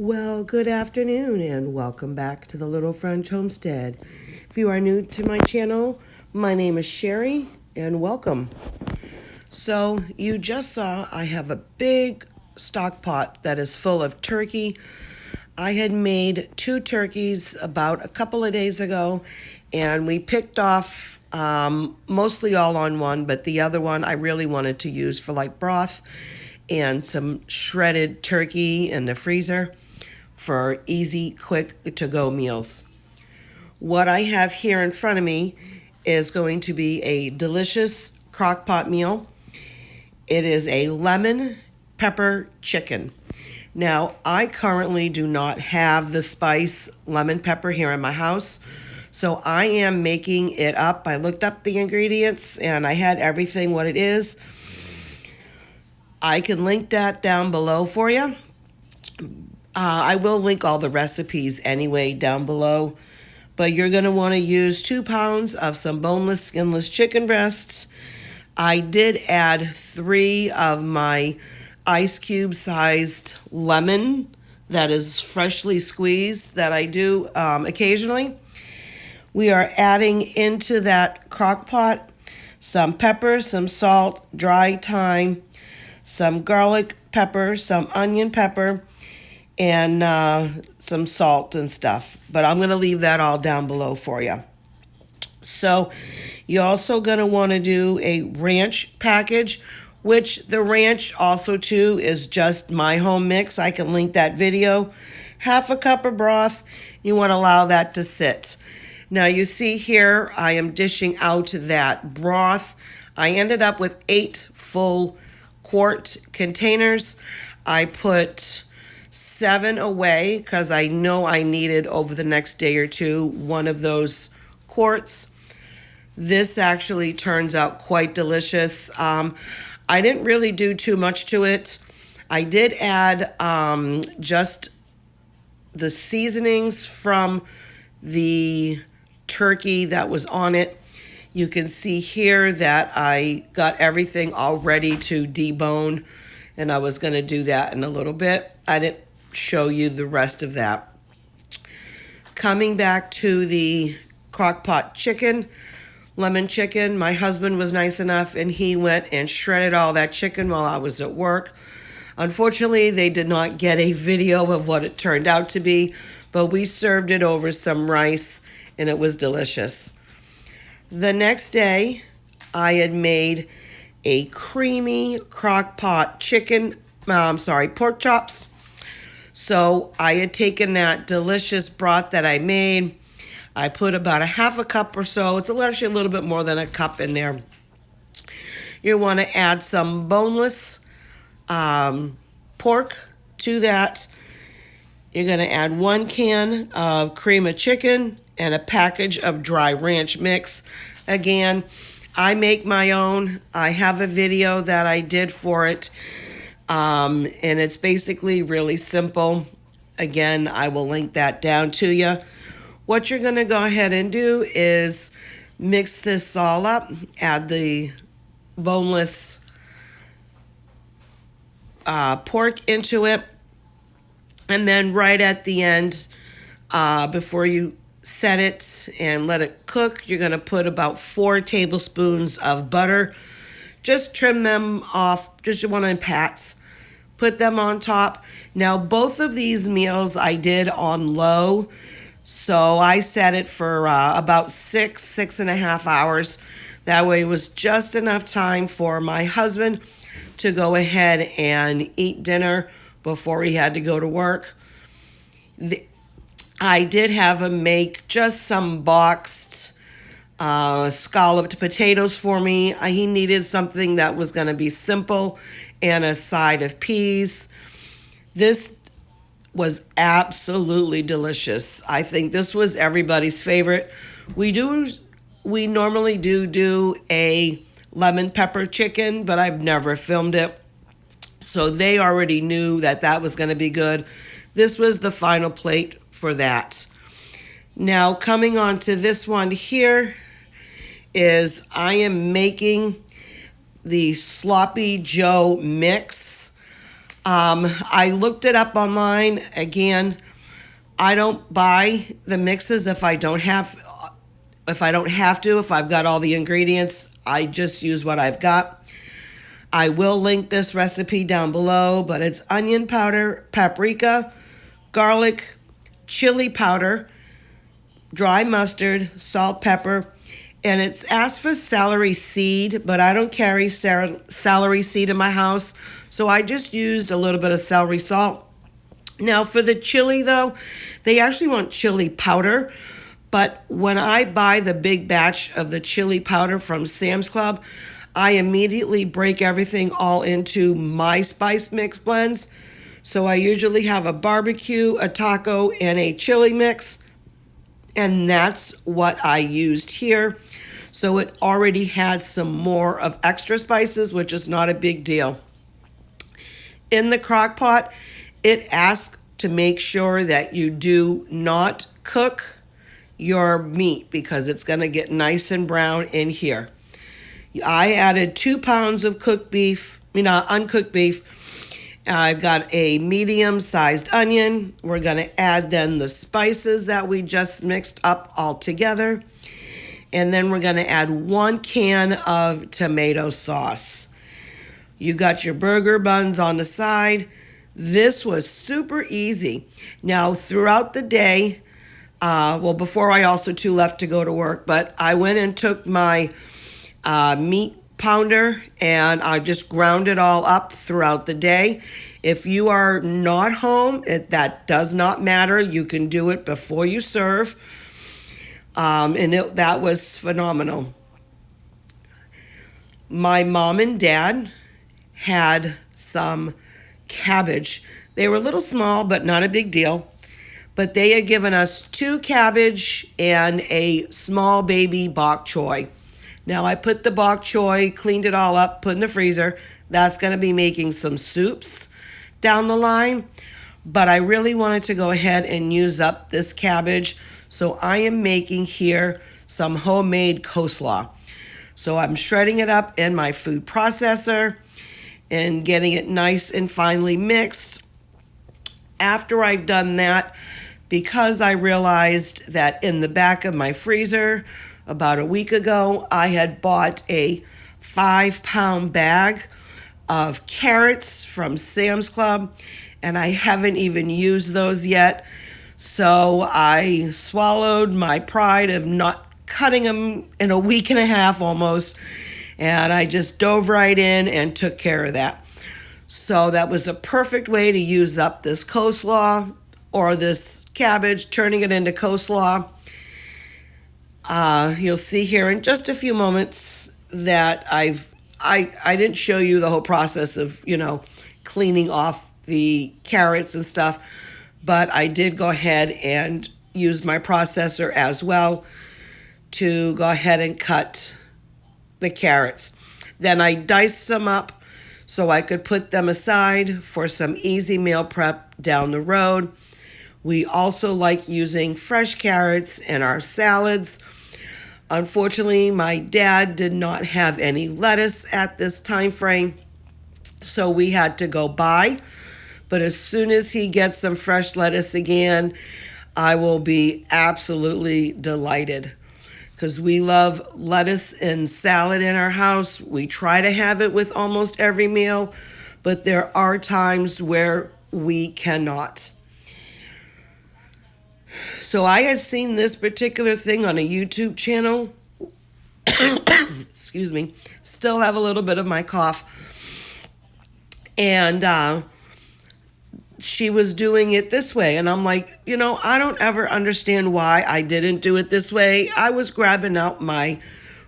Well, good afternoon and welcome back to the Little French Homestead. If you are new to my channel, my name is Sherry and welcome. So you just saw I have a big stock pot that is full of turkey. I had made 2 turkeys about a couple of days ago and we picked off mostly all on one, but the other one I really wanted to use for like broth and some shredded turkey in the freezer for easy, quick to-go meals. What I have here in front of me is going to be a delicious crock-pot meal. It is a lemon pepper chicken. Now, I currently do not have the spice lemon pepper here in my house, so I am making it up. I looked up the ingredients and I had everything what it is. I can link that down below for you. I will link all the recipes anyway down below, but you're going to want to use 2 pounds of some boneless, skinless chicken breasts. I did add 3 of my ice cube sized lemon that is freshly squeezed that I do occasionally. We are adding into that crock pot some pepper, some salt, dry thyme, some garlic pepper, some onion pepper, and some salt and stuff. But I'm going to leave that all down below for you. So you're also going to want to do a ranch package, which the ranch also too is just my home mix. I can link that video. Half a cup of broth. You want to allow that to sit. Now you see here I am dishing out that broth. I ended up with 8 full quart containers. I put 7 away because I know I needed over the next day or two one of those quarts. This actually turns out quite delicious. I didn't really do too much to it. I did add just the seasonings from the turkey that was on it. You can see here that I got everything all ready to debone, and I was going to do that in a little bit. I didn't show you the rest of that. Coming back to the crock-pot chicken, lemon chicken, my husband was nice enough and he went and shredded all that chicken while I was at work. Unfortunately, they did not get a video of what it turned out to be, but we served it over some rice and it was delicious. The next day, I had made a creamy crock-pot pork chops. So I had taken that delicious broth that I made. I put about a half a cup or so. It's actually a little bit more than a cup in there. You want to add some boneless pork to that. You're going to add 1 can of cream of chicken and a package of dry ranch mix. Again, I make my own. I have a video that I did for it. And it's basically really simple. Again, I will link that down to you. What you're going to go ahead and do is mix this all up. Add the boneless pork into it. And then right at the end, before you set it and let it cook, you're going to put about 4 tablespoons of butter. Just trim them off, just one in pats. Put them on top. Now, both of these meals I did on low. So I set it for about 6.5 hours. That way it was just enough time for my husband to go ahead and eat dinner before he had to go to work. I did have him make just some boxed scalloped potatoes for me. He needed something that was going to be simple and a side of peas. This was absolutely delicious. I think this was everybody's favorite. We normally do a lemon pepper chicken, but I've never filmed it. So they already knew that was going to be good. This was the final plate for that. Now coming on to this one here is I am making the Sloppy Joe mix. I looked it up online. Again, I don't buy the mixes if I don't have to. If I've got all the ingredients, I just use what I've got. I will link this recipe down below, but it's onion powder, paprika, garlic, chili powder, dry mustard, salt, pepper, and it's asked for celery seed, but I don't carry celery seed in my house, so I just used a little bit of celery salt. Now for the chili though, they actually want chili powder, but when I buy the big batch of the chili powder from Sam's Club, I immediately break everything all into my spice mix blends. So I usually have a barbecue, a taco, and a chili mix. And that's what I used here. So it already had some more of extra spices, which is not a big deal. In the crock pot, it asks to make sure that you do not cook your meat because it's going to get nice and brown in here. I added 2 pounds of uncooked beef. I've got a medium-sized onion. We're going to add then the spices that we just mixed up all together. And then we're going to add 1 can of tomato sauce. You got your burger buns on the side. This was super easy. Now, throughout the day, before I also too left to go to work, but I went and took my meat pounder and I just ground it all up throughout the day. If you are not home, that does not matter. You can do it before you serve. That was phenomenal. My mom and dad had some cabbage. They were a little small, but not a big deal. But they had given us 2 cabbage and a small baby bok choy. Now I put the bok choy, cleaned it all up, put in the freezer. That's going to be making some soups down the line. But I really wanted to go ahead and use up this cabbage. So I am making here some homemade coleslaw. So I'm shredding it up in my food processor and getting it nice and finely mixed. After I've done that, because I realized that in the back of my freezer about a week ago, I had bought a 5-pound bag of carrots from Sam's Club, and I haven't even used those yet. So I swallowed my pride of not cutting them in a week and a half almost, and I just dove right in and took care of that. So that was a perfect way to use up this coleslaw or this cabbage, turning it into coleslaw. You'll see here in just a few moments that I didn't show you the whole process of, cleaning off the carrots and stuff, but I did go ahead and use my processor as well to go ahead and cut the carrots. Then I diced them up so I could put them aside for some easy meal prep down the road. We also like using fresh carrots in our salads. Unfortunately, my dad did not have any lettuce at this time frame, so we had to go buy. But as soon as he gets some fresh lettuce again, I will be absolutely delighted because we love lettuce and salad in our house. We try to have it with almost every meal, but there are times where we cannot. So I had seen this particular thing on a YouTube channel. Excuse me. Still have a little bit of my cough. And she was doing it this way. And I'm like, I don't ever understand why I didn't do it this way. I was grabbing out my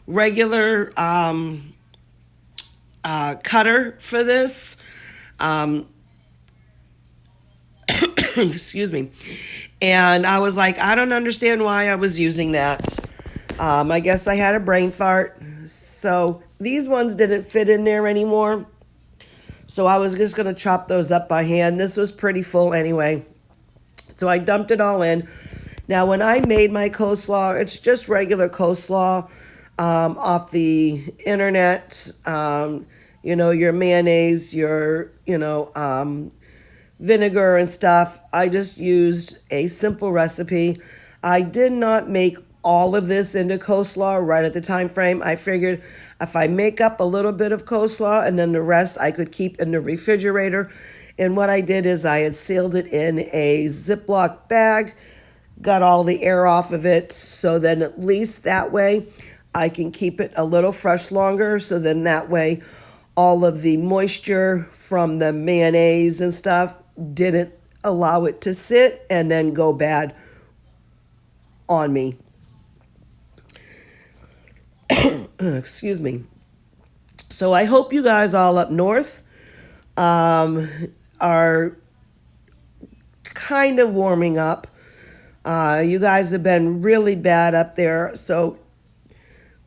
regular cutter for this. Excuse me. And I was like, I don't understand why I was using that. I guess I had a brain fart. So these ones didn't fit in there anymore. So I was just going to chop those up by hand. This was pretty full anyway. So I dumped it all in. Now when I made my coleslaw, it's just regular coleslaw off the internet. your mayonnaise, your, vinegar and stuff. I just used a simple recipe. I did not make all of this into coleslaw right at the time frame. I figured if I make up a little bit of coleslaw and then the rest I could keep in the refrigerator. And what I did is I had sealed it in a Ziploc bag, got all the air off of it, so then at least that way I can keep it a little fresh longer, so then that way all of the moisture from the mayonnaise and stuff didn't allow it to sit and then go bad on me. Excuse me. So I hope you guys all up north are kind of warming up. You guys have been really bad up there, so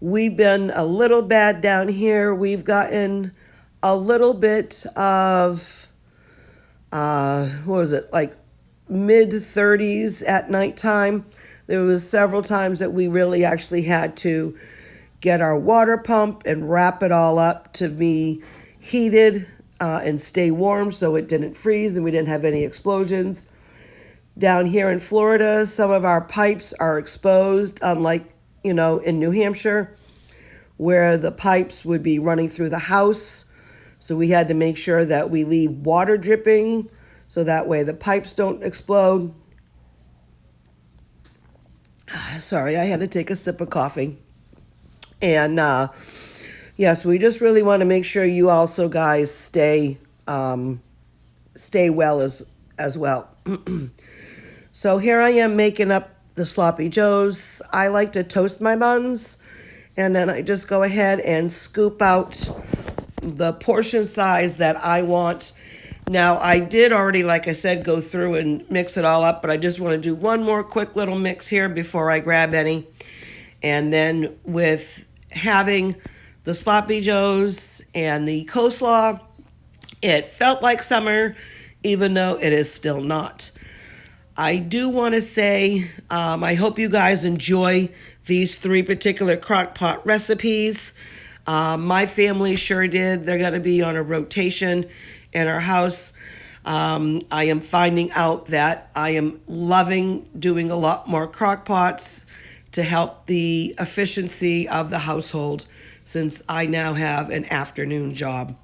we've been a little bad down here. We've gotten a little bit of, what was it, like mid 30s at nighttime. There was several times that we really actually had to get our water pump and wrap it all up to be heated and stay warm so it didn't freeze and we didn't have any explosions. Down here in Florida, some of our pipes are exposed, unlike, in New Hampshire, where the pipes would be running through the house. So we had to make sure that we leave water dripping so that way the pipes don't explode. Sorry, I had to take a sip of coffee. And yes, we just really want to make sure you also guys stay well as well. So here I am making up the sloppy joes. I like to toast my buns, and then I just go ahead and scoop out the portion size that I want. Now, I did already, like I said, go through and mix it all up, but I just want to do one more quick little mix here before I grab any. And then with having the sloppy joes and the coleslaw, it felt like summer, even though it is still not. I do want to say, I hope you guys enjoy these 3 particular crockpot recipes. My family sure did. They're going to be on a rotation in our house. I am finding out that I am loving doing a lot more crockpots to help the efficiency of the household since I now have an afternoon job.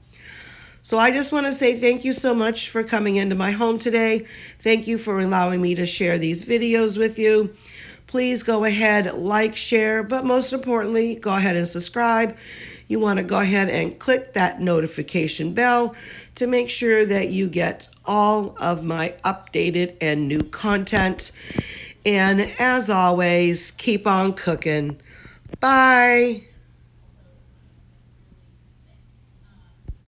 So I just want to say thank you so much for coming into my home today. Thank you for allowing me to share these videos with you. Please go ahead, like, share, but most importantly, go ahead and subscribe. You want to go ahead and click that notification bell to make sure that you get all of my updated and new content. And as always, keep on cooking. Bye.